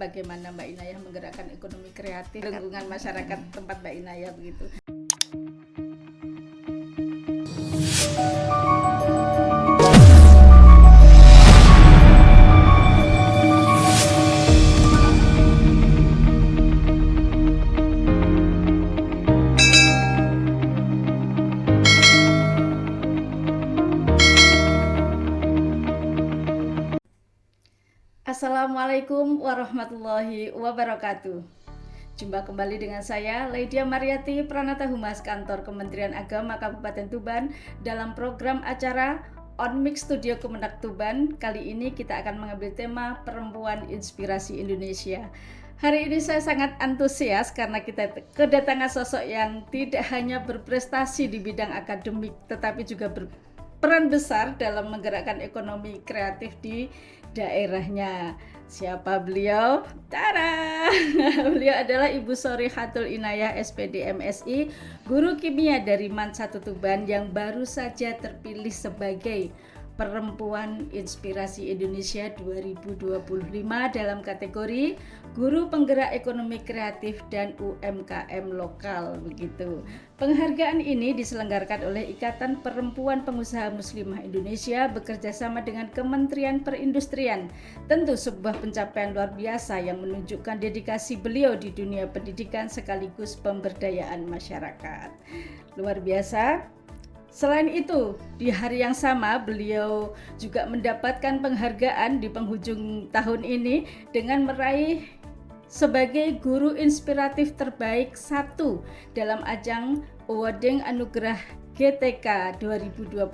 Bagaimana Mbak Inayah menggerakkan ekonomi kreatif lingkungan masyarakat tempat Mbak Inayah begitu. Assalamualaikum warahmatullahi wabarakatuh. Jumpa kembali dengan saya Leidia Mariati, Pranata Humas Kantor Kementerian Agama Kabupaten Tuban dalam program acara On Mix Studio Kemenag Tuban. Kali ini kita akan mengambil tema Perempuan Inspirasi Indonesia. Hari ini saya sangat antusias karena kita kedatangan sosok yang tidak hanya berprestasi di bidang akademik tetapi juga berperan besar dalam menggerakkan ekonomi kreatif di daerahnya. Siapa beliau? Tada! Beliau adalah Ibu Shorihatul Inayah SPD MSI, guru kimia dari MAN 1 Tuban yang baru saja terpilih sebagai Perempuan Inspirasi Indonesia 2025 dalam kategori Guru Penggerak Ekonomi Kreatif dan UMKM Lokal begitu. Penghargaan ini diselenggarakan oleh Ikatan Perempuan Pengusaha Muslimah Indonesia bekerjasama dengan Kementerian Perindustrian. Tentu sebuah pencapaian luar biasa yang menunjukkan dedikasi beliau di dunia pendidikan sekaligus pemberdayaan masyarakat. Luar biasa. Selain itu, di hari yang sama beliau juga mendapatkan penghargaan di penghujung tahun ini dengan meraih sebagai guru inspiratif terbaik 1 dalam ajang Awarding Anugerah GTK 2025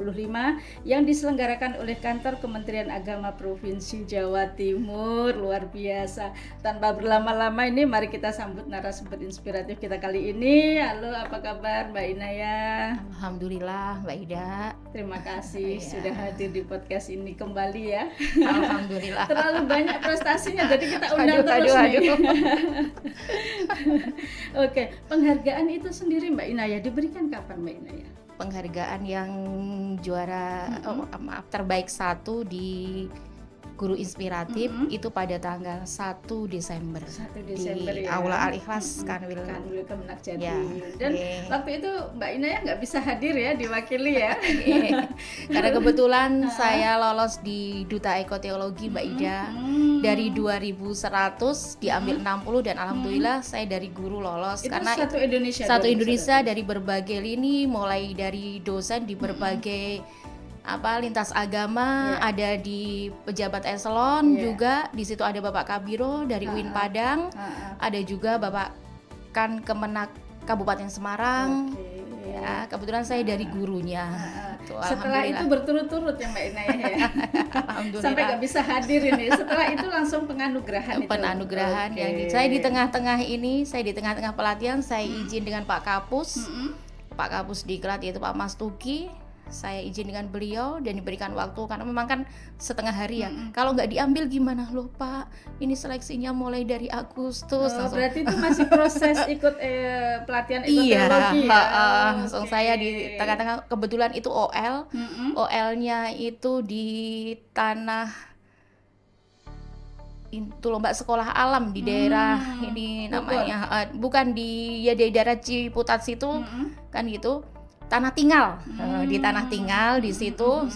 yang diselenggarakan oleh Kantor Kementerian Agama Provinsi Jawa Timur. Luar biasa. Tanpa berlama-lama ini mari kita sambut narasumber inspiratif kita kali ini. Halo, apa kabar Mbak Inayah? Alhamdulillah Mbak Ida. Terima kasih sudah hadir di podcast ini kembali ya. Alhamdulillah. Terlalu banyak prestasinya jadi kita undang terus nih. Oke, penghargaan itu sendiri Mbak Inayah diberikan kapan Mbak Inayah? Penghargaan yang juara terbaik 1 di Guru Inspiratif itu pada tanggal 1 Desember, 1 Desember di ya. Aula Al-Ikhlas Kanwil Kemenag Jati. Ya, dan waktu itu Mbak Inayah nggak bisa hadir ya, diwakili ya. Karena kebetulan saya lolos di Duta Ekoteologi Mbak Ida dari 2100 diambil 60 dan alhamdulillah saya dari guru lolos. Itu karena satu Indonesia. Satu Indonesia dari berbagai lini, mulai dari dosen di berbagai lintas agama, ada di pejabat eselon juga. Di situ ada Bapak Kabiro dari UIN Padang, ada juga Bapak Kemenag Kabupaten Semarang. Ya, kebetulan saya dari gurunya. Setelah itu berturut-turut ya Mbak Inayah ya. Alhamdulillah. Sampai nggak bisa hadir ini. Setelah itu langsung penganugerahan itu. Penganugerahan yang saya di tengah-tengah ini, saya di tengah-tengah pelatihan, saya izin dengan Pak Kapus, Pak Kapus Diklat yaitu Pak Mas Tuki. Saya izin dengan beliau dan diberikan waktu karena memang kan setengah hari ya. Kalau nggak diambil gimana loh Pak? Ini seleksinya mulai dari Agustus. Berarti itu masih proses ikut pelatihan ekoteologi ya? Langsung saya di tengah-tengah, kebetulan itu OL. OL-nya itu di tanah itu lomba sekolah alam di daerah ini namanya bukan di daerah Ciputat situ kan gitu. Tanah tinggal, di Tanah Tinggal di situ.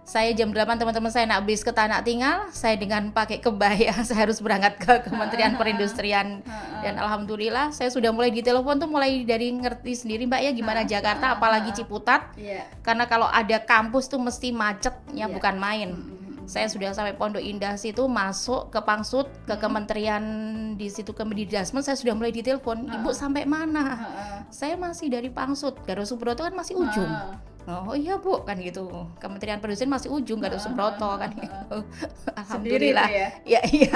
Saya jam 8 teman-teman saya nak bis ke Tanah Tinggal, saya dengan pakai kebaya saya harus berangkat ke Kementerian Perindustrian dan alhamdulillah saya sudah mulai ditelepon tuh mulai dari ngerti sendiri Mbak ya gimana Jakarta apalagi Ciputat. Karena kalau ada kampus tuh mesti macetnya bukan main. Saya sudah sampai Pondok Indah situ, masuk ke Pangsut, ke Kementerian di situ ke Medidasmen, saya sudah mulai ditelepon, Ibu sampai mana? Saya masih dari Pangsut, Gatot Subroto kan masih ujung. Oh iya Bu, kan gitu. Kementerian Perindustrian masih ujung, Gatot Subroto kan gitu. Alhamdulillah. Ya iya.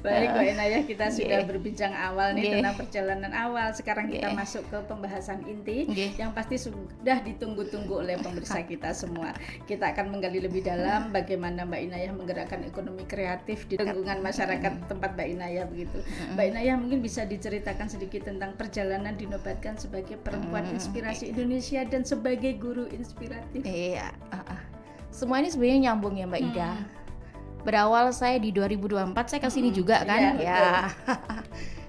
Baik Mbak Inayah, kita sudah berbincang awal nih tentang perjalanan awal. Sekarang kita masuk ke pembahasan inti yang pasti sudah ditunggu-tunggu oleh pemirsa kita semua. Kita akan menggali lebih dalam bagaimana Mbak Inayah menggerakkan ekonomi kreatif di lingkungan masyarakat tempat Mbak Inayah begitu. Mbak Inayah mungkin bisa diceritakan sedikit tentang perjalanan dinobatkan sebagai Perempuan Inspirasi Indonesia dan sebagai guru inspiratif. Semua ini sebenarnya nyambung ya Mbak Ida. Berawal saya di 2024, saya ke sini juga kan, Iya, ya.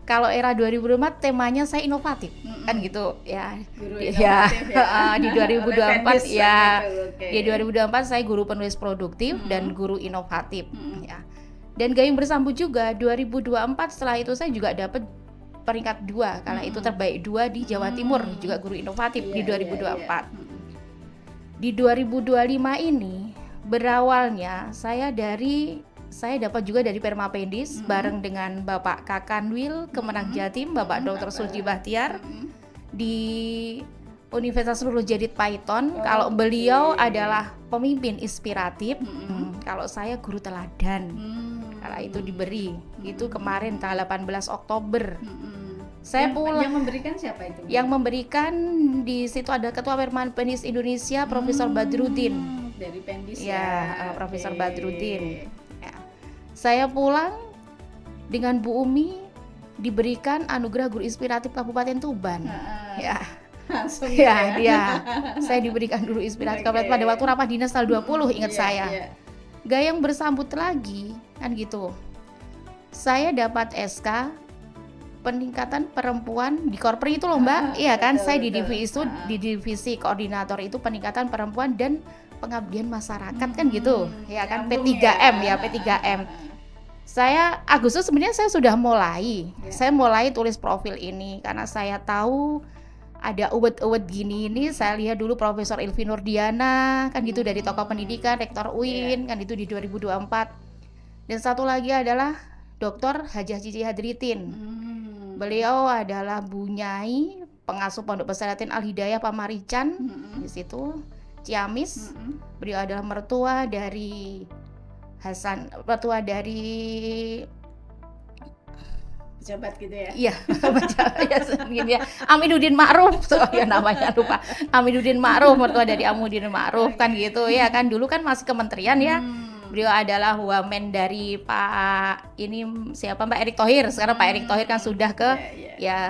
Kalau era 2024 temanya saya inovatif, kan gitu, ya. Guru Ya, inovatif ya. di Oleh 2024 Pendis ya. waktu itu, oke. Di 2024 saya guru penulis produktif dan guru inovatif, ya. Dan Gayung Bersambut juga 2024, setelah itu saya juga dapat peringkat 2 karena itu terbaik 2 di Jawa Timur, juga guru inovatif di 2024. Di 2025 ini berawalnya saya dapat juga dari Permapendis bareng dengan Bapak Kakanwil Kemenang Jatim, Bapak Dr. Suji Bahtiar di Universitas Nurul Jadid Python. Kalau beliau adalah pemimpin inspiratif, kalau saya guru teladan. Kalau itu diberi, itu kemarin tanggal 18 Oktober. Saya pulang. Yang memberikan siapa itu? Yang memberikan di situ ada Ketua Permapendis Indonesia, Profesor Badrudin. Dari Pendis ya. Profesor Badrudin. Ya. Saya pulang dengan Bu Umi diberikan anugerah guru inspiratif Kabupaten Tuban. Ya. Langsung ya. Saya diberikan guru inspiratif Kabupaten pada waktu rapat dinas tanggal 20, ingat saya. Gayung Bersambut lagi, kan gitu. Saya dapat SK peningkatan perempuan di Korpri itu loh Mbak. Iya kan, saya di divisi koordinator itu peningkatan perempuan dan pengabdian masyarakat kan gitu. Ya kan, P3M ya, P3M. Saya Agustus sebenarnya saya sudah mulai. Saya mulai tulis profil ini karena saya tahu ada uwet-uwet gini ini. Saya lihat dulu Profesor Ilvi Nurdiana kan gitu, dari tokoh pendidikan, Rektor UIN kan itu di 2024. Dan satu lagi adalah Dr. Hajah Cici Hadritin. Beliau adalah Bu Nyai, pengasuh Pondok Pesantren Al Hidayah Pamarican di situ, Ciamis. Beliau adalah mertua dari pejabat gitu ya. Iya, ya, Amiduddin Ma'ruf, ya namanya lupa. Amiduddin Ma'ruf, mertua dari Amiduddin Ma'ruf kan gitu ya kan, dulu kan masih kementerian ya. Beliau adalah wamen dari Pak Erick Thohir. Sekarang Pak Erick Thohir kan sudah ke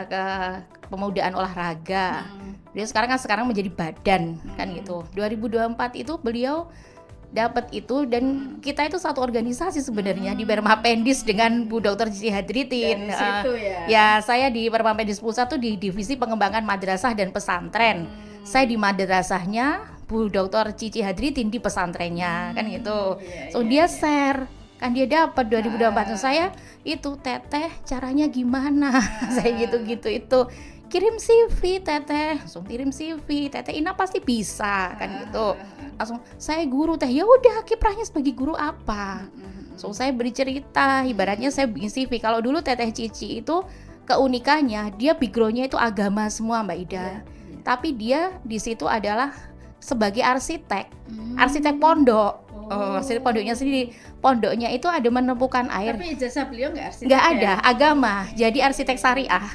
ke pemudaan olahraga. Beliau sekarang menjadi badan kan gitu. 2024 itu beliau dapat itu, dan kita itu satu organisasi sebenarnya di Permapendis dengan Bu Dr. Cici Hadritin. Ya, saya di Permapendis Pusat tuh di divisi pengembangan madrasah dan pesantren. Saya di madrasahnya, Bu Dr. Cici Hadritin di pesantrennya kan gitu. Dia share kan, dia dapat 2024. Saya itu Teteh caranya gimana? Saya gitu-gitu itu. Kirim CV Teteh, langsung kirim CV. Teteh Ina pasti bisa kan gitu. Langsung saya guru Teh, ya udah kiprahnya sebagai guru apa? So saya beri cerita, ibaratnya saya bikin CV. Kalau dulu Teteh Cici itu keunikannya dia backgroundnya itu agama semua Mbak Ida. Tapi dia di situ adalah sebagai arsitek pondok. Arsitek pondoknya sendiri. Pondoknya itu ada menemukan air. Tapi ijazah beliau nggak arsitek? Nggak ada, agama. Jadi arsitek syariah.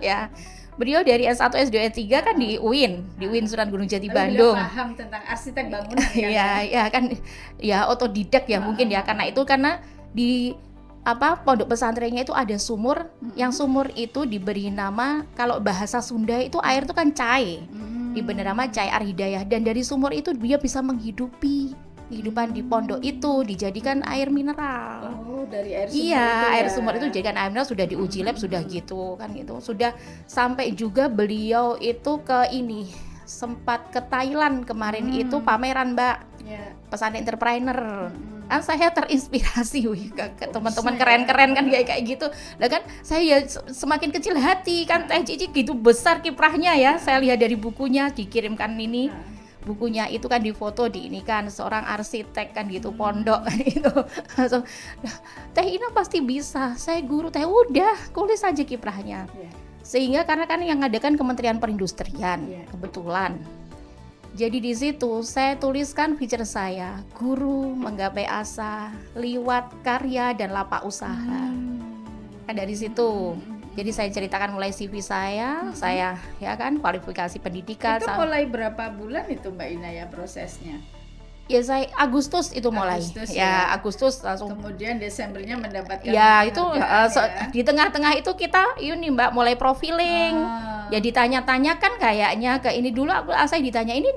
Ya. Beliau dari S1, S2, S3 kan di UIN Sunan Gunung Jati Bandung. Beliau paham tentang arsitek bangunan kan? Iya kan. Ya otodidak ya mungkin ya, karena di pondok pesantrennya itu ada sumur, yang sumur itu diberi nama, kalau bahasa Sunda itu air itu kan cai. Diberi nama Cai Ar-Hidayah, dan dari sumur itu dia bisa menghidupi kehidupan di pondok itu, dijadikan air mineral. Dari air sumur. Iya, itu air sumur itu dijadikan air mineral, sudah diuji lab, sudah gitu kan gitu. Sudah sampai juga beliau itu sempat ke Thailand kemarin itu pameran Mbak. Pesantren entrepreneur. Kan saya terinspirasi ke teman-teman keren-keren kan kayak gitu. Lah kan saya semakin kecil hati kan, Teh Cici gitu besar kiprahnya ya. Saya lihat dari bukunya dikirimkan ini. Bukunya itu kan difoto kan seorang arsitek kan gitu, pondok kan itu. Langsung, Teh Ina pasti bisa. Saya guru Teh, udah tulis aja kiprahnya. Sehingga karena kan yang ngadakan Kementerian Perindustrian kebetulan. Jadi di situ saya tuliskan feature saya, guru menggapai asa liwat karya dan lapak usaha. Kan dari situ. Jadi saya ceritakan mulai CV saya ya kan, kualifikasi pendidikan. Itu mulai berapa bulan itu Mbak Ina ya prosesnya? Ya saya Agustus itu mulai. Agustus langsung. Kemudian Desembernya mendapatkan. Ya itu di tengah-tengah itu kita Mbak mulai profiling. Ya ditanya-tanya kan kayaknya ke ini dulu saya ditanya ini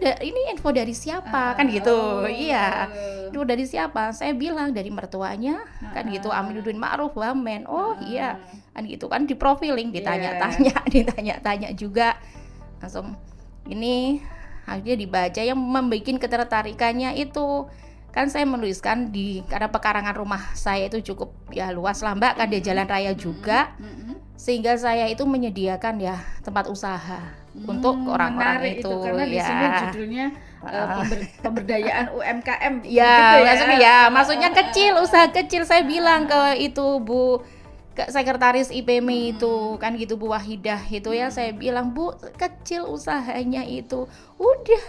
info dari siapa kan gitu. Iya. Itu dari siapa? Saya bilang dari mertuanya, kan gitu, Aminuddin Ma'ruf Wamen. Oh iya, kan gitu kan, di profiling, ditanya-tanya juga, langsung ini akhirnya dibaca. Yang membuat ketertarikannya itu kan saya menuliskan karena pekarangan rumah saya itu cukup ya luas lah Mbak, kan di jalan raya juga, sehingga saya itu menyediakan ya tempat usaha untuk orang-orang itu karena di sini judulnya pemberdayaan UMKM ya, gitu maksudnya kecil, usaha kecil. Saya bilang ke itu Bu, ke sekretaris IPMI itu kan gitu, Bu Wahidah itu ya, saya bilang, Bu, kecil usahanya itu, udah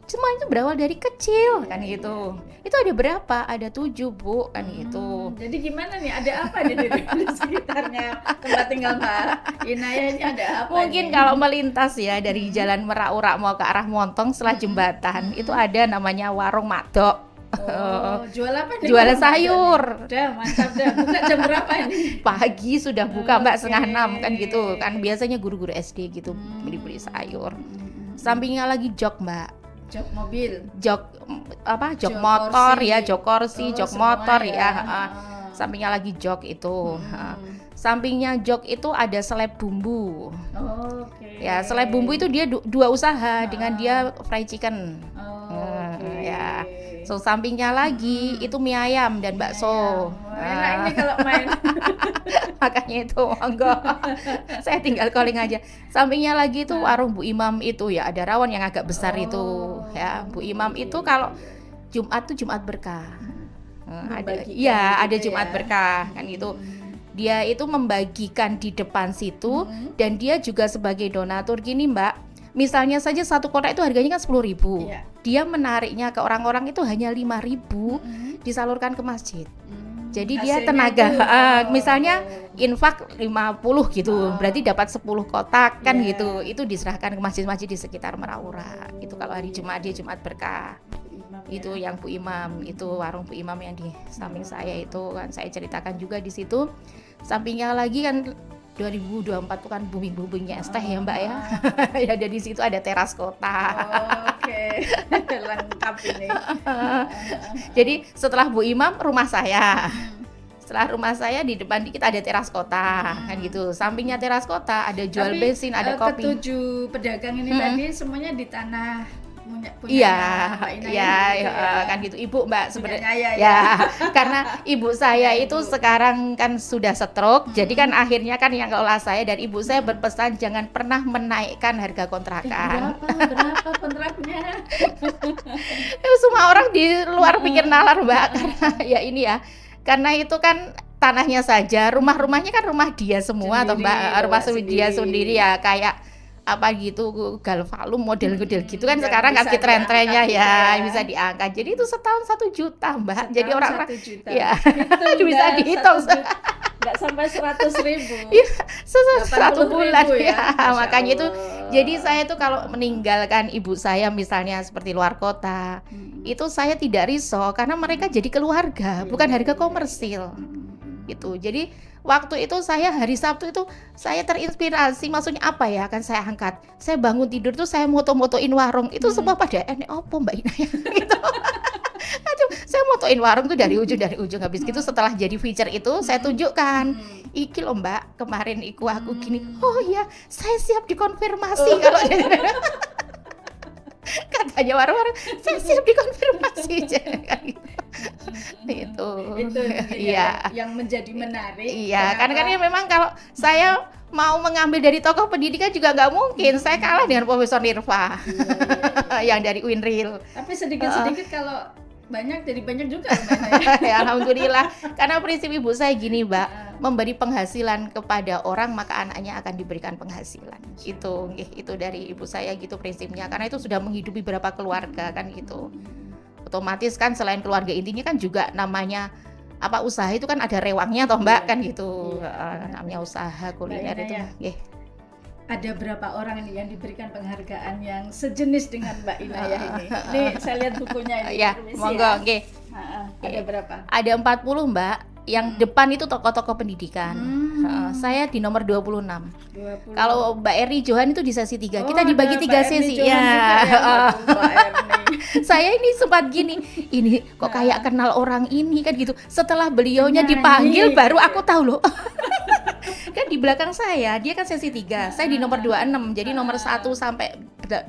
semua itu berawal dari kecil kan gitu. Itu ada berapa? Ada 7 Bu kan gitu. Jadi gimana nih, ada apa nih di sekitarnya tempat tinggal Mbak Inayah ini, ada apa? Mungkin kalau melintas ya dari Jalan Merak-Urak mau ke arah Montong setelah jembatan itu ada namanya warung Madok. Oh, jual apa nih? Jualan sayur. Udah mantap dah. Buka jam berapa ini? Pagi sudah buka Mbak, 5:30 kan gitu. Kan biasanya guru-guru SD gitu beli-beli sayur. Sampingnya lagi jok Mbak. Jok mobil. Jok motor kursi. ya, jok kursi, jok Semua motor ya. Sampingnya lagi jok itu. Sampingnya jok itu ada seleb bumbu. Ya, seleb bumbu itu dia dua usaha dengan dia fried chicken. Ya. So sampingnya lagi itu mie ayam dan bakso. Enak ini kalau main. Makanya itu monggo. Saya tinggal calling aja. Sampingnya lagi itu warung Bu Imam itu ya, ada rawon yang agak besar itu ya. Bu Imam itu kalau Jumat tuh Jumat berkah. Ada Jumat berkah kan gitu. Dia itu membagikan di depan situ dan dia juga sebagai donatur gini Mbak. Misalnya saja satu kotak itu harganya kan 10.000. Dia menariknya ke orang-orang itu hanya 5.000 disalurkan ke masjid. Jadi dia tenaga misalnya infak 50 gitu, berarti dapat 10 kotak kan gitu. Itu diserahkan ke masjid-masjid di sekitar Merak-Urak. Itu kalau hari Jumat dia Jumat berkah. Itu yang Bu Imam, itu warung Bu Imam yang di samping saya itu kan saya ceritakan juga di situ. Sampingnya lagi kan 2024 itu kan booming-boomingnya es teh ya Mbak ya. Ya di situ ada teras kota. Lengkap ini. Jadi setelah Bu Imam rumah saya. Setelah rumah saya di depan dikit ada teras kota kan gitu. Sampingnya teras kota ada jual bensin, ada kopi. Ketujuh pedagang ini tadi semuanya di tanah Iya, kan gitu Ibu Mbak sebenarnya ya karena ibu saya itu sekarang kan sudah stroke, jadi kan akhirnya kan yang kelola saya dan ibu saya berpesan jangan pernah menaikkan harga kontrakan. Berapa kontraknya? Semua orang di luar pikir nalar Mbak, karena ya ini ya, karena itu kan tanahnya saja, rumahnya kan rumah dia semua atau Mbak, rumah dia sendiri ya, kayak apa gitu galvalum model-model gitu kan sekarang kasih tren-trennya ya bisa diangkat. Jadi itu setahun 1 juta Mbak. Jadi orang-orang ya itu bisa dihitung nggak sampai 100.000 ya, 1 bulan ya. Makanya itu jadi saya tuh kalau meninggalkan ibu saya misalnya seperti luar kota itu saya tidak risau karena mereka jadi keluarga, bukan harga komersil gitu. Jadi waktu itu saya hari Sabtu itu saya terinspirasi, maksudnya apa ya, akan saya angkat. Saya bangun tidur tuh saya moto-motoin warung itu semua pada opo Mbak Inayah gitu. Aduh, saya motoin warung tuh dari ujung habis gitu setelah jadi feature itu saya tunjukkan. Iki loh Mbak, kemarin aku gini. Oh ya, saya siap dikonfirmasi kalau katanya warung-warung saya siap dikonfirmasi itu ya, yang menjadi menarik. Iya, karena memang kalau saya mau mengambil dari tokoh pendidikan juga nggak mungkin, saya kalah dengan Profesor Nirva yang dari Winril. Tapi sedikit-sedikit kalau banyak jadi banyak juga ya, alhamdulillah. Karena prinsip ibu saya gini Mbak, memberi penghasilan kepada orang maka anaknya akan diberikan penghasilan. Itu dari ibu saya gitu prinsipnya, karena itu sudah menghidupi beberapa keluarga kan gitu. Otomatis kan selain keluarga intinya kan juga namanya apa usaha itu kan ada rewangnya toh Mbak kan gitu. Namanya usaha kuliner itu. Ada berapa orang ini yang diberikan penghargaan yang sejenis dengan Mbak Inayah ini? Ini saya lihat bukunya ini. Ya, monggo nggih. Ada berapa? Ada 40 Mbak. Yang depan itu tokoh-tokoh pendidikan. Saya di nomor 26. Kalau Mbak Eri Johan itu di sesi 3. Kita dibagi 3 sesi. Ya. Mbak Erni. Saya ini sempat gini, ini kok kayak kenal orang ini kan gitu. Setelah beliaunya Nyanyi, dipanggil baru gitu aku tahu loh. Kan di belakang saya, dia kan sesi 3, saya di nomor 26. Jadi nomor 1 sampai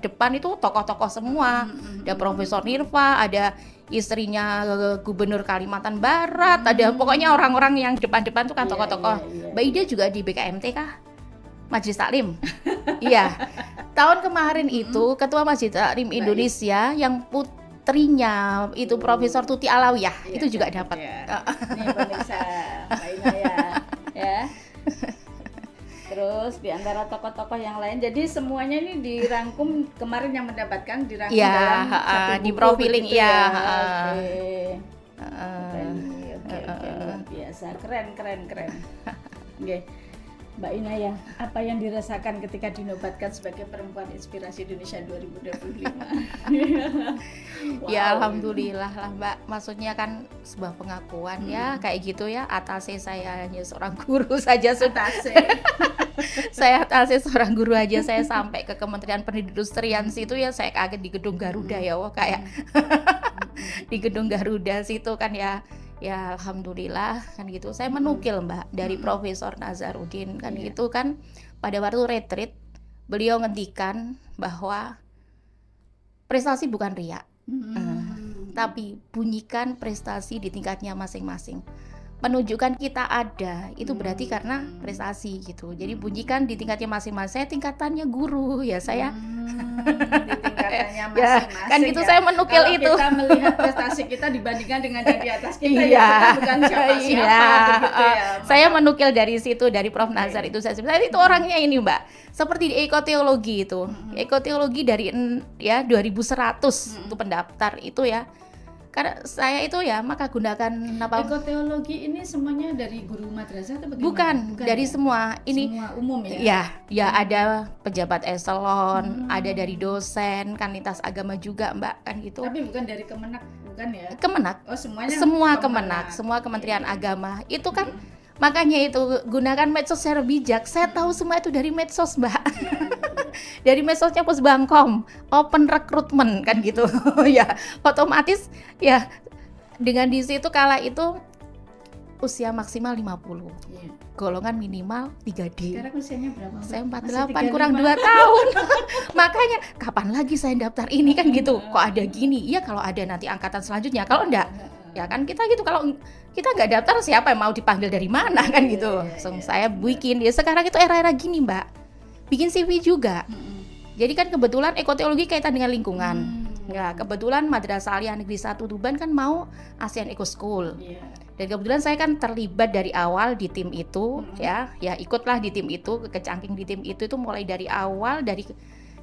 depan itu tokoh-tokoh semua. Ada Profesor Nirva, ada istrinya Gubernur Kalimantan Barat, ada pokoknya orang-orang yang depan-depan tuh kan tokoh-tokoh. Mbak Ida juga di BKMT kah? Majelis Taklim. Iya. Tahun kemarin itu Ketua Majelis Taklim Indonesia yang putrinya itu Profesor Tuti Alawiyah itu juga dapat. Nih pemirsa, Mbak Ina ya. Terus di antara tokoh-tokoh yang lain, jadi semuanya ini dirangkum kemarin yang mendapatkan dirangkum dalam satu buku di profiling begitu ya. Oke, luar biasa, keren. Oke. Mbak Ina ya, apa yang dirasakan ketika dinobatkan sebagai perempuan inspirasi Indonesia 2025? Wow. Ya alhamdulillah lah Mbak, maksudnya kan sebuah pengakuan ya kayak gitu ya. Atasnya saya hanya seorang guru saja sudah. Saya atasnya seorang guru aja saya sampai ke Kementerian Perindustrian situ ya, saya kaget di gedung Garuda ya wah kayak di gedung Garuda situ kan ya alhamdulillah kan gitu. Saya menukil Mbak dari Profesor Nazarudin kan gitu kan, pada waktu retreat beliau ngendikan bahwa prestasi bukan riak, tapi bunyikan prestasi di tingkatnya masing-masing. Menunjukkan kita ada itu berarti karena prestasi gitu. Jadi bunyikan di tingkatnya masing-masing. Saya tingkatannya guru ya saya. Di tingkatannya masing-masing. Kan gitu ya. Saya menukil kalau itu. Kita melihat prestasi kita dibandingkan dengan yang di atas kita kita bukan siapa-siapa begitu ya. Saya menukil dari situ, dari Prof Nazar itu saya itu orangnya ini Mbak. Seperti di ekoteologi itu. Ekoteologi dari 2100 untuk pendaftar itu ya. Karena saya itu ya maka gunakan apa? Ekoteologi ini semuanya dari guru madrasah atau bagaimana? Bukan dari semua. Ini semua umum ya. Ya ada pejabat eselon, ada dari dosen, kan lintas agama juga Mbak kan gitu. Tapi bukan dari Kemenak, bukan ya? Kemenak. Oh, semuanya semua Kemenak, semua Kementerian Agama. Itu kan makanya itu gunakan medsos secara bijak. Saya tahu semua itu dari medsos Mbak. Dari medsosnya Pusbangkom, open recruitment kan gitu. Ya, otomatis ya dengan di situ kala itu usia maksimal 50. Golongan minimal 3D. Sekarang usianya berapa? Saya 48 kurang 2 tahun. Makanya kapan lagi saya daftar ini kan gitu. Kok ada gini? Iya kalau ada nanti angkatan selanjutnya. Kalau enggak ya kan kita gitu, kalau kita nggak daftar siapa yang mau dipanggil dari mana kan gitu. Saya bikin ya sekarang itu era-era gini Mbak. Bikin CV juga. Jadi kan kebetulan ekoteologi kaitan dengan lingkungan. Ya, kebetulan Madrasah Aliyah Negeri 1 Tuban kan mau ASEAN Eco School. Dan kebetulan saya kan terlibat dari awal di tim itu, ya ikutlah di tim itu, kecangking di tim itu mulai dari awal, dari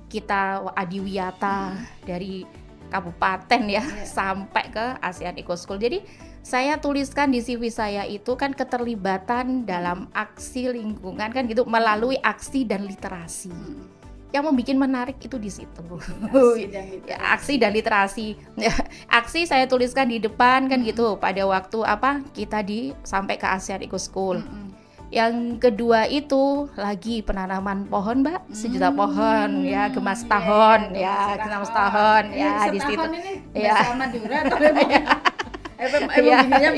kita Adiwiyata, dari kabupaten sampai ke ASEAN Eco School. Jadi saya tuliskan di CV saya itu kan keterlibatan dalam aksi lingkungan kan gitu melalui aksi dan literasi. Yang membuat menarik itu di situ. Aksi dan literasi. Aksi saya tuliskan di depan kan gitu pada waktu kita sampai ke ASEAN Eco School. Yang kedua itu lagi penanaman pohon Mbak, 1 juta pohon ya, gemas tahun gemas tahun ya di situ. Ya. Madura tapi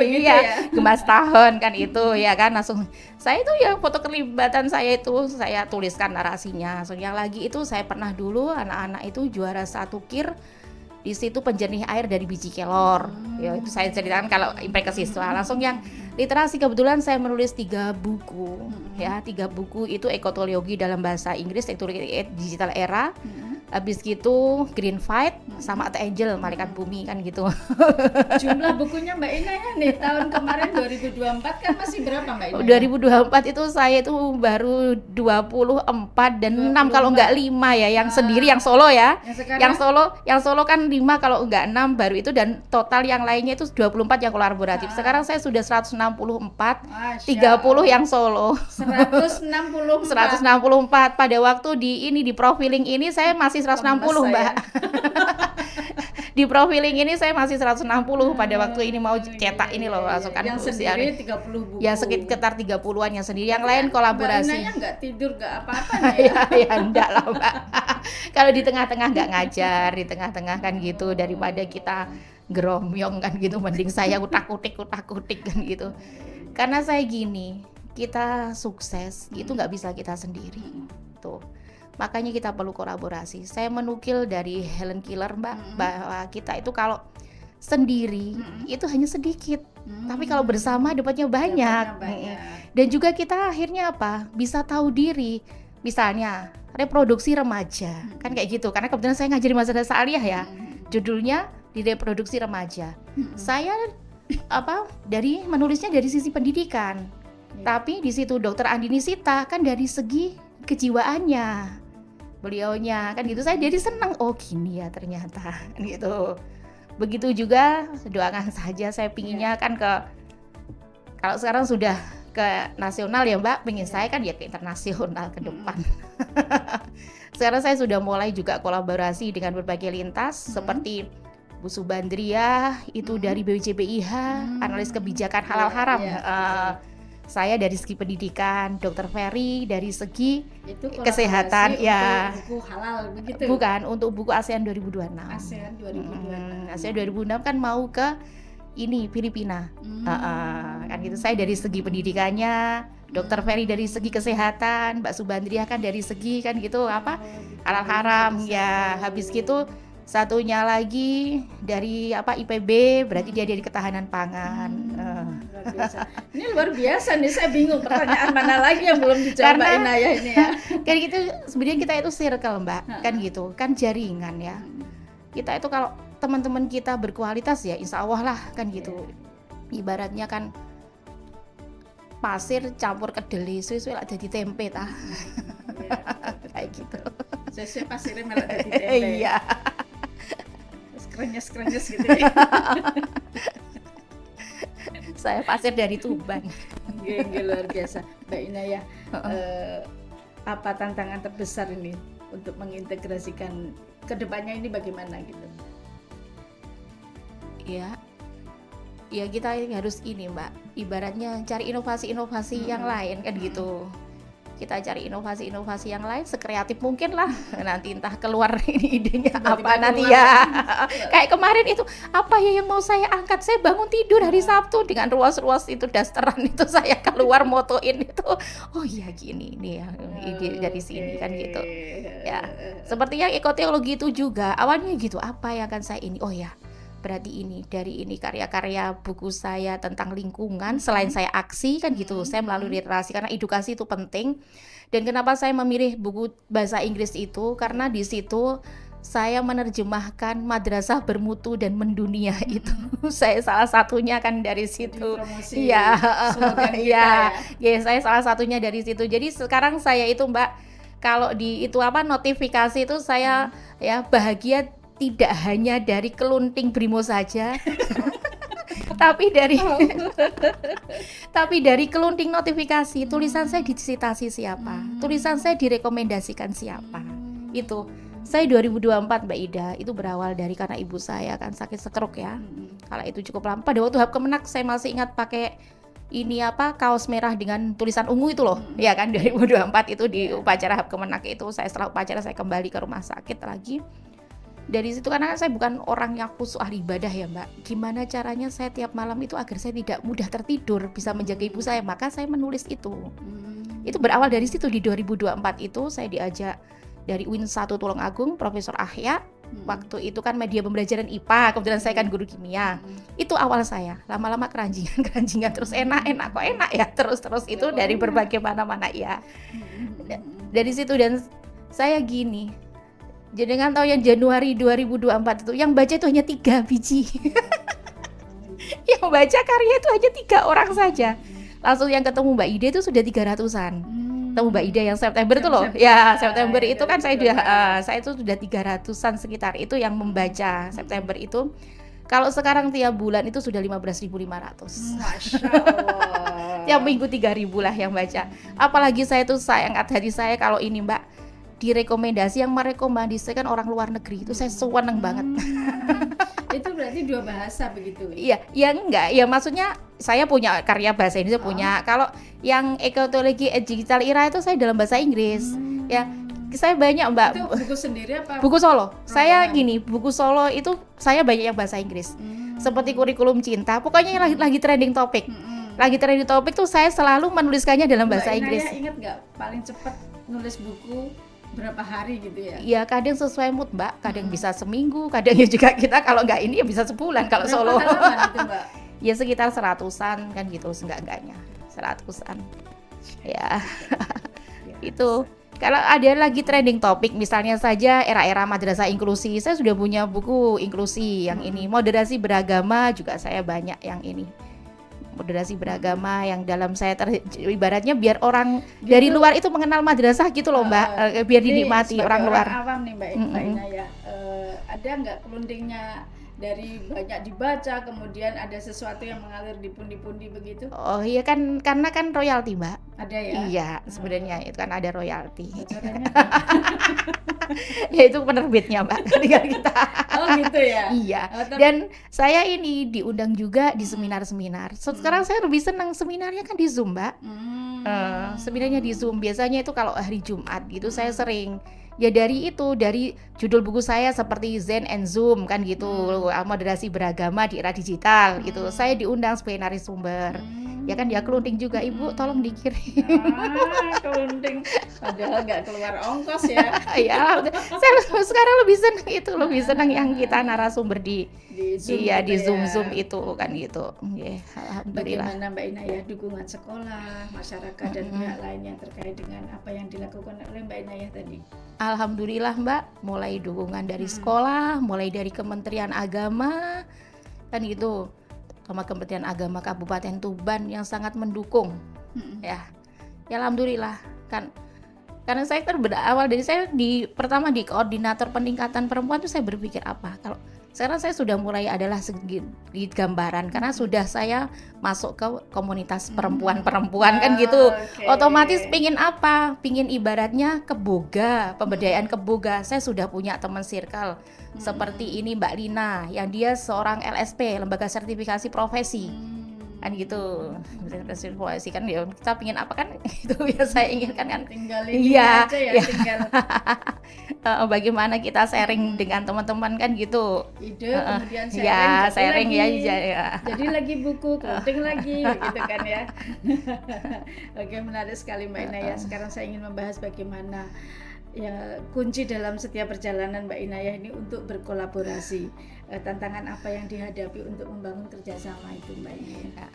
begitu ya. Gemas tahun kan itu ya kan, langsung saya itu ya foto kelibatan saya itu saya tuliskan narasinya. So, yang lagi itu saya pernah dulu anak-anak itu juara 1 KIR di situ penjernih air dari biji kelor. Ya itu saya ceritakan kalau imprek ke siswa. Langsung yang literasi kebetulan saya menulis 3 buku ya, 3 buku itu ekoteologi dalam bahasa Inggris, teknologi digital era. Habis gitu Green Fight sama The Angel, Malaikat Bumi kan gitu. Jumlah bukunya Mbak Ina ya nih tahun kemarin 2024 kan masih berapa Mbak Ina? 2024 itu saya itu baru 24 dan 6 kalau enggak 5 ya, yang sendiri yang solo ya. Yang solo kan 5 kalau enggak 6 baru itu, dan total yang lainnya itu 24 yang kolaboratif. Sekarang saya sudah 164, 30 yang solo. 164 pada waktu di profiling ini saya masih 160 Mbak. Di profiling ini saya masih 160 pada waktu ini mau cetak ini loh, langsung kan yang sendiri 30 buku. Ya sekitar 30-an yang sendiri, yang lain kolaborasi. Mbak Inanya enggak tidur enggak apa-apa ya enggak lah Mbak. Kalau di tengah-tengah nggak ngajar, di tengah-tengah kan gitu, daripada kita geromyong kan gitu, mending saya utak-utik kan gitu. Karena saya gini, kita sukses itu nggak bisa kita sendiri tuh. Makanya kita perlu kolaborasi. Saya menukil dari Helen Keller, Mbak, bahwa kita itu kalau sendiri itu hanya sedikit, tapi kalau bersama dapatnya banyak. Dan juga kita akhirnya apa? Bisa tahu diri. Misalnya reproduksi remaja, kan kayak gitu. Karena kebetulan saya ngajar di Madrasah Aliyah ya. Judulnya di reproduksi remaja. Saya dari menulisnya dari sisi pendidikan. Tapi di situ Dokter Andini Sita kan dari segi kejiwaannya. Beliaunya kan gitu, saya jadi senang, oh gini ya ternyata gitu. Begitu juga doakan saja, saya pinginnya kan kalau sekarang sudah ke nasional ya Mbak, pingin saya kan ya ke internasional ke depan. Sekarang saya sudah mulai juga kolaborasi dengan berbagai lintas seperti Bu Subandria itu dari BWJBIH, analis kebijakan halal haram. Saya dari segi pendidikan, Dokter Ferry dari segi itu kesehatan ya. Buku halal begitu. Bukan, untuk buku ASEAN 2026. ASEAN 2026. ASEAN 2026 kan mau ke ini Filipina. Kan gitu. Saya dari segi pendidikannya, Dokter Ferry dari segi kesehatan, Mbak Subandria kan dari segi kan gitu halal haram ya. Habis gitu satunya lagi dari IPB, berarti dia dari ketahanan pangan. Luar biasa. Ini luar biasa nih, saya bingung pertanyaan mana lagi yang belum dijawab Mbak Inayah ini ya. Kan gitu, sebenarnya kita itu circle Mbak, kan gitu, kan jaringan ya. Kita itu kalau teman-teman kita berkualitas ya insya Allah lah kan gitu. Ibaratnya kan pasir campur kedelai, suwe-suwe lah jadi tempe tah. Kayak gitu. Saya pasirnya malah jadi tempe. Iya. Krenyes gitu ya. Saya pasir dari Tuban. Luar biasa Mbak Inayah. Apa tantangan terbesar ini untuk mengintegrasikan kedepannya ini bagaimana gitu? Ya kita harus ini Mbak, ibaratnya cari inovasi-inovasi yang lain kan gitu. Kita cari inovasi-inovasi yang lain sekreatif mungkin lah. Nanti entah keluar ini idenya apa nanti ya. Kayak kemarin itu apa ya yang mau saya angkat, saya bangun tidur hari Sabtu dengan ruas-ruas itu dasteran itu saya keluar motoin itu. Oh iya gini ini ya ide dari sini kan gitu. Ya. Seperti yang ekoteologi itu juga awalnya gitu, apa yang akan saya ini? Oh ya. Berarti ini dari ini karya-karya buku saya tentang lingkungan, selain saya aksi kan gitu, saya melalui literasi karena edukasi itu penting. Dan kenapa saya memilih buku bahasa Inggris itu, karena di situ saya menerjemahkan madrasah bermutu dan mendunia itu. Saya salah satunya kan dari situ. Iya, saya salah satunya dari situ. Jadi sekarang saya itu Mbak, kalau di itu notifikasi itu saya ya bahagia tidak hanya dari kelunting Brimo saja, tapi dari kelunting notifikasi tulisan saya disitasi siapa, tulisan saya direkomendasikan siapa. Itu saya 2024 Mbak Ida, itu berawal dari karena ibu saya kan sakit stroke ya. Kalau itu cukup lama, pada waktu Hab Kemenak saya masih ingat pakai ini kaos merah dengan tulisan ungu itu loh, ya kan 2024 itu di upacara Hab Kemenak itu. Saya setelah upacara saya kembali ke rumah sakit lagi. Dari situ karena saya bukan orang yang khusus ahli ibadah ya Mbak, gimana caranya saya tiap malam itu agar saya tidak mudah tertidur, bisa menjaga ibu saya, maka saya menulis itu. Itu berawal dari situ. Di 2024 itu saya diajak dari UIN 1 Tulungagung, Profesor Ahya. Waktu itu kan media pembelajaran IPA, kebetulan saya kan guru kimia. Itu awal saya, lama-lama keranjingan terus enak kok enak ya, terus itu dari berbagai mana-mana ya. Dari situ dan saya gini. Jadi kan tahu yang Januari 2024 itu yang baca itu hanya 3 biji. Yang baca karya itu hanya 3 orang saja. Langsung yang ketemu Mbak Ida itu sudah 300-an. Ketemu Mbak Ida yang September itu loh. Ya, September itu kan saya itu sudah 300-an sekitar itu yang membaca September itu. Kalau sekarang tiap bulan itu sudah 15.500. Masya Allah. Tiap minggu 3.000 lah yang baca. Apalagi saya tuh sayang hati saya kalau ini Mbak, direkomendasi yang merekomendasikan orang luar negeri itu saya seneng banget. Itu berarti 2 bahasa begitu? Iya, ya enggak, ya maksudnya saya punya karya bahasa Indonesia punya. Kalau yang ekoteologi digital era itu saya dalam bahasa Inggris. Ya, Saya banyak Mbak. Itu buku sendiri apa? Buku solo. Saya Rombongan? gini, buku solo itu saya banyak yang bahasa Inggris. Seperti kurikulum cinta. Pokoknya yang lagi trending topik. Lagi trending topik tuh saya selalu menuliskannya dalam bahasa Mbak Inggris. Inaya ingat nggak paling cepat nulis buku berapa hari gitu ya? Ya kadang sesuai mood Mbak, kadang bisa seminggu, kadang ya juga kita kalau nggak ini ya bisa sebulan kalau Berapa solo. halaman itu Mbak? Ya sekitar 100-an kan gitu, enggak-enggaknya 100-an. Ya itu. Kalau ada lagi trending topik, misalnya saja era-era madrasah inklusi, saya sudah punya buku inklusi yang ini. Moderasi beragama juga saya banyak yang ini. Moderasi beragama yang dalam saya ibaratnya biar orang dari luar itu mengenal madrasah gitu loh Mbak, biar Ini dinikmati sebagai orang luar. awam nih Mbak Inaya, ada nggak kelundingnya dari banyak dibaca kemudian ada sesuatu yang mengalir di pundi-pundi begitu? Oh iya kan, karena kan royalti Mbak. Ada ya? Iya sebenarnya itu kan ada royalti. Bocorannya Ya itu penerbitnya Mbak, tinggal kita. oh gitu ya? Iya. Oh, Dan saya ini diundang juga di seminar-seminar. Sekarang saya lebih senang seminarnya kan di Zoom Mbak. Seminarnya di Zoom. Biasanya itu kalau hari Jumat gitu saya sering. Ya dari judul buku saya seperti Zen and Zoom kan gitu, moderasi beragama di era digital gitu. Saya diundang sebagai narasumber. Ya kan dia kelunding juga, Ibu tolong dikirim. Kelunding, padahal nggak keluar ongkos ya. Ya, saya sekarang lebih senang yang kita narasumber di Zoom iya gitu di ya. Zoom itu kan gitu. Alhamdulillah. Bagaimana Mbak Inaya dukungan sekolah, masyarakat dan pihak lain yang terkait dengan apa yang dilakukan oleh Mbak Inaya tadi? Alhamdulillah Mbak, mulai dukungan dari sekolah, mulai dari Kementerian Agama kan gitu, sama Kementerian Agama Kabupaten Tuban yang sangat mendukung. Ya alhamdulillah kan, karena saya kan berawal dari saya pertama di koordinator peningkatan perempuan tuh saya berpikir apa kalau sekarang saya sudah mulai adalah segi gambaran karena sudah saya masuk ke komunitas perempuan-perempuan kan gitu. Otomatis pingin apa? Pingin ibaratnya keboga, pemberdayaan keboga. Saya sudah punya teman circle seperti ini Mbak Lina yang dia seorang LSP, lembaga sertifikasi profesi. Kan gitu. Sertifikasi kan ya kita pingin apa kan itu ya saya inginkan kan. Tinggal ini aja ya, tinggal bagaimana kita sharing dengan teman-teman kan gitu. Ide kemudian sharing, ya jadi sharing lagi, ya. Jadi lagi buku, kelunding lagi gitu kan ya. Oke, menarik sekali Mbak Inaya. Sekarang saya ingin membahas bagaimana ya kunci dalam setiap perjalanan Mbak Inaya ini untuk berkolaborasi. Tantangan apa yang dihadapi untuk membangun kerjasama itu Mbak Inaya?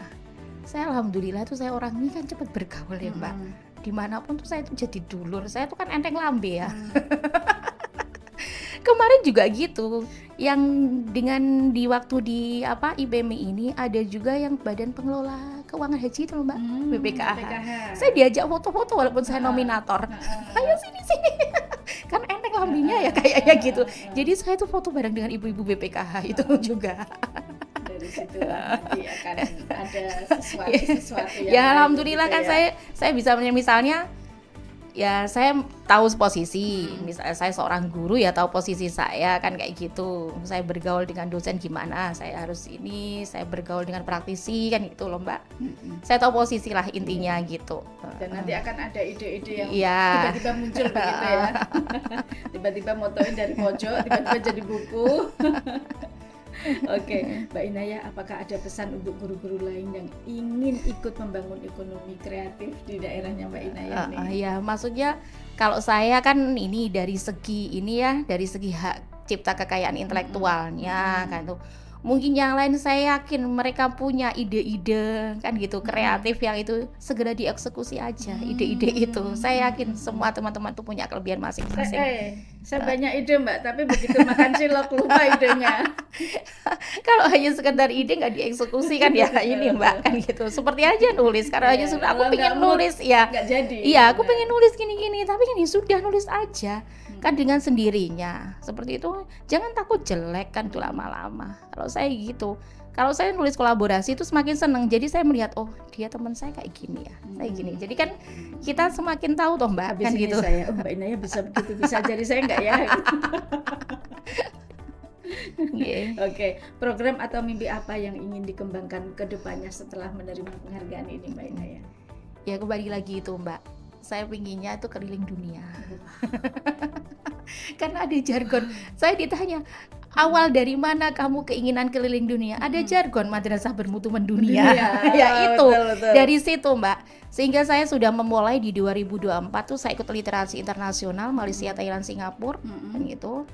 Saya alhamdulillah tuh saya orang ini kan cepat bergaul ya Mbak. Dimanapun tuh saya tuh jadi dulur. Saya tuh kan enteng lambe ya. Kemarin juga gitu, yang dengan di waktu di IPMI ini ada juga yang Badan Pengelola Keuangan Haji itu Mbak, BPKH. Saya diajak foto-foto walaupun saya nominator. Ayo sini kan enteng lambinya ya kayaknya gitu. Jadi saya tuh foto bareng dengan ibu-ibu BPKH itu juga. Dari situ nanti akan ada sesuatu yang ya alhamdulillah gitu kan ya. saya bisa misalnya ya saya tahu posisi, misalnya saya seorang guru ya tahu posisi saya kan kayak gitu. Saya bergaul dengan dosen gimana, saya harus ini, saya bergaul dengan praktisi kan gitu loh Mbak. Saya tahu posisi lah intinya gitu. Dan nanti akan ada ide-ide yang Iya. tiba-tiba muncul begitu ya. Tiba-tiba motoin dari pojok, tiba-tiba jadi buku. Oke, Mbak Inaya, apakah ada pesan untuk guru-guru lain yang ingin ikut membangun ekonomi kreatif di daerahnya Mbak Inaya nih? Ya, maksudnya kalau saya kan ini dari segi hak cipta kekayaan intelektualnya kan tuh. Mungkin yang lain saya yakin mereka punya ide-ide kan gitu kreatif yang itu segera dieksekusi aja ide-ide itu. Saya yakin semua teman-teman tuh punya kelebihan masing-masing. Saya banyak ide Mbak, tapi begitu makan cilok lupa idenya. Kalau hanya sekedar ide nggak dieksekusi kan ya ini Mbak kan gitu. Seperti aja nulis. Karena aja sudah aku pengen nulis ya. Nggak jadi. Iya, aku pengen nulis gini-gini, tapi kan ya sudah nulis aja. Kan dengan sendirinya. Seperti itu. Jangan takut jelek kan tuh lama-lama. Kalau saya gitu. Kalau saya nulis kolaborasi itu semakin seneng. Jadi saya melihat oh dia teman saya kayak gini ya. Saya gini. Jadi kan kita semakin tahu toh Mbak. Habis kan ini gitu. saya, Mbak Inaya bisa begitu, bisa jadi saya enggak ya? Oke, program atau mimpi apa yang ingin dikembangkan ke depannya setelah menerima penghargaan ini Mbak Inaya? Ya kembali lagi itu Mbak. saya pinginnya itu keliling dunia. Karena ada jargon. Saya ditanya, awal dari mana kamu keinginan keliling dunia? Ada jargon madrasah bermutu mendunia. Ya itu, betul. dari situ Mbak. Sehingga saya sudah memulai di 2024 tuh saya ikut literasi internasional Malaysia, Thailand, Singapura, kan gitu.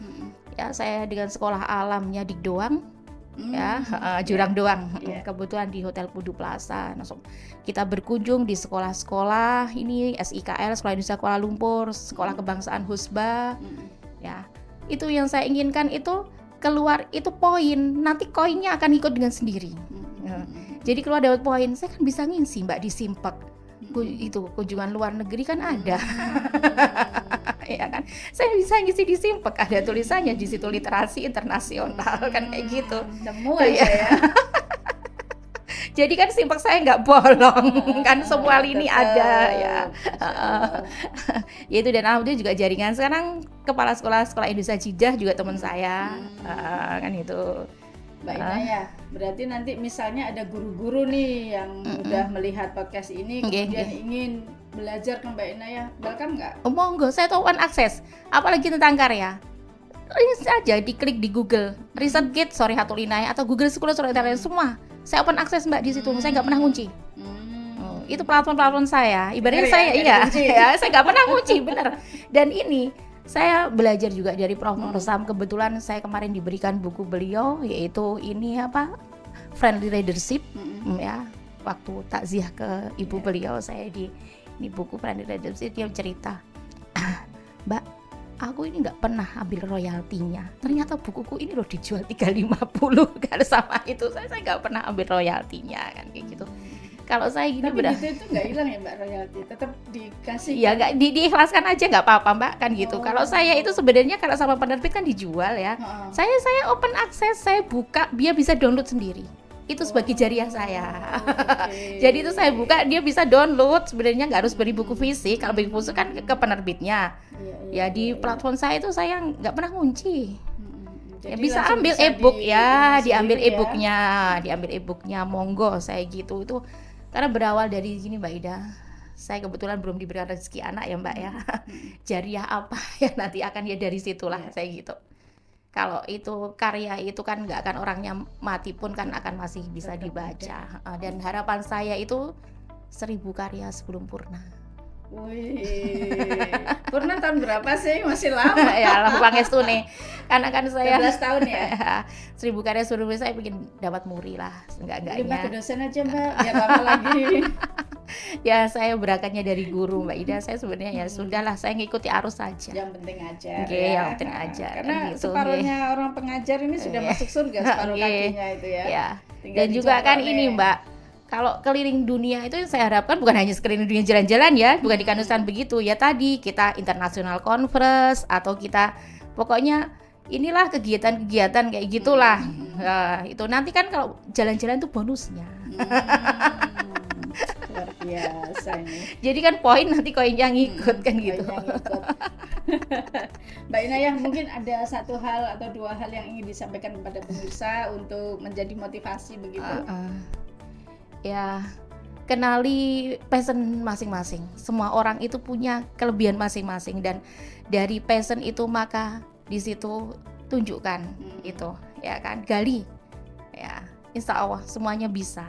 Ya saya dengan sekolah alamnya di Doang. Ya, Jurang Doang. Kebetulan di Hotel Pudu Plaza. Langsung kita berkunjung di sekolah-sekolah ini SIKL, Sekolah Indonesia Kuala Lumpur, Sekolah Kebangsaan Husba. Ya, itu yang saya inginkan itu keluar itu poin. Nanti koinnya akan ikut dengan sendiri. Ya. Jadi keluar dapat poin, saya kan bisa ngisi Mbak di Simpek. Itu kunjungan luar negeri kan ada. Ya kan, saya bisa ngisi di Simpek, ada tulisannya di situ literasi internasional kan kayak gitu. Nemu aja ya. Jadi kan Simpek saya nggak bolong kan, semua lini ada ya. Ya itu, dan alhamdulillah juga jaringan sekarang kepala sekolah Indonesia Jidah juga teman saya, kan itu. Mbak Inaya, berarti nanti misalnya ada guru-guru nih yang udah melihat podcast ini kemudian ingin belajar ke Mbak Inaya, welcome nggak? Monggo, saya tahu open akses, apalagi tentang karya. Ini saja diklik di Google, ResearchGate Shorihatul Inayah atau Google School Shorihatul Inayah, semua saya open akses Mbak di situ. Saya nggak pernah kunci. Itu platform saya. Ibaratnya saya ya, saya nggak pernah kunci, bener. Dan ini saya belajar juga dari Prof. Sam. Kebetulan saya kemarin diberikan buku beliau, yaitu ini Friendly Leadership, ya. Waktu takziah ke ibu beliau, saya ini buku Friendly Leadership, dia cerita, Mbak, aku ini nggak pernah ambil royaltinya. Ternyata bukuku ini loh dijual 350 kan, sama itu saya nggak pernah ambil royaltinya kan kayak gitu. Kalau saya gini tapi itu nggak hilang ya Mbak, royalti tetap dikasih. Ya nggak diikhlaskan aja nggak apa-apa Mbak kan gitu. Kalau saya itu sebenarnya kalau sama penerbit kan dijual ya. Saya open access, saya buka, dia bisa download sendiri. Itu sebagai jariah saya. Jadi itu saya buka, dia bisa download. Sebenarnya nggak harus beli buku fisik. Kalau beli buku fisik kan ke penerbitnya. Ya di platform saya itu saya nggak pernah kunci. Ya, bisa ambil e-book ya, diambil e-booknya, diambil e-booknya, monggo saya gitu. Itu karena berawal dari gini Mbak Ida, saya kebetulan belum diberikan rezeki anak ya Mbak ya. Jariah apa ya nanti akan ya dari situlah saya gitu. Kalau itu karya itu kan nggak akan, orangnya mati pun kan akan masih bisa dibaca. Dan harapan saya itu 1000 karya sebelum purna. Wih, purna tahun berapa sih? Masih lama. Ya lah pangestu nih. Karena kan saya 12 tahun ya. 1000 karya sebelum purna, saya bikin dapat muri lah, enggak-enggaknya. Mbak ke dosen aja Mbak, biar lama lagi. Ya saya berangkatnya dari guru Mbak Ida, saya sebenarnya ya sudahlah, saya ngikuti arus saja. Yang penting aja. Yang penting aja. Karena gitu, separuhnya orang pengajar ini sudah masuk surga, separuh kakinya itu ya. Dan juga kan ini Mbak, kalau keliling dunia itu saya harapkan bukan hanya sekeliling dunia jalan-jalan ya, bukan di kanusan begitu ya, tadi kita international conference atau kita pokoknya inilah kegiatan-kegiatan kayak gitulah. Itu nanti kan kalau jalan-jalan itu bonusnya. Luar biasa ini. Jadi kan poin nanti koinnya ngikut kan gitu. Mbak Inayah, mungkin ada satu hal atau dua hal yang ingin disampaikan kepada pemirsa untuk menjadi motivasi begitu. Ya, kenali passion masing-masing. Semua orang itu punya kelebihan masing-masing, dan dari passion itu maka di situ tunjukkan itu, ya kan, gali, ya, insya Allah semuanya bisa.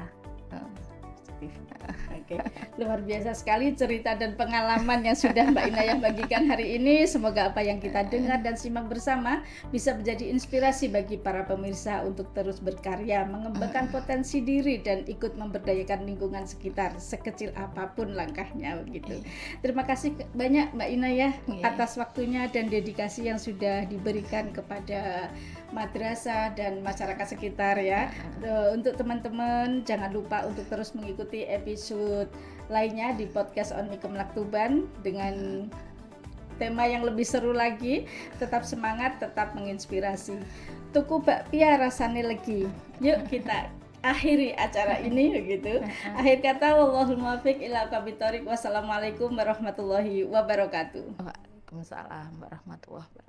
Oke, luar biasa sekali cerita dan pengalaman yang sudah Mbak Inayah bagikan hari ini. Semoga apa yang kita dengar dan simak bersama bisa menjadi inspirasi bagi para pemirsa untuk terus berkarya, mengembangkan potensi diri dan ikut memberdayakan lingkungan sekitar sekecil apapun langkahnya begitu. Terima kasih banyak Mbak Inayah atas waktunya dan dedikasi yang sudah diberikan kepada madrasah dan masyarakat sekitar ya. Untuk teman-teman jangan lupa untuk terus mengikuti episode lainnya di podcast On Kemenag Tuban dengan tema yang lebih seru lagi. Tetap semangat, tetap menginspirasi. Tuku bakpia rasane legi. Yuk kita akhiri acara ini begitu. Akhir kata, wallahul muwaffiq ila aqwamit thoriq. Wassalamualaikum warahmatullahi wabarakatuh. Waalaikumsalam warahmatullahi wabarakatuh.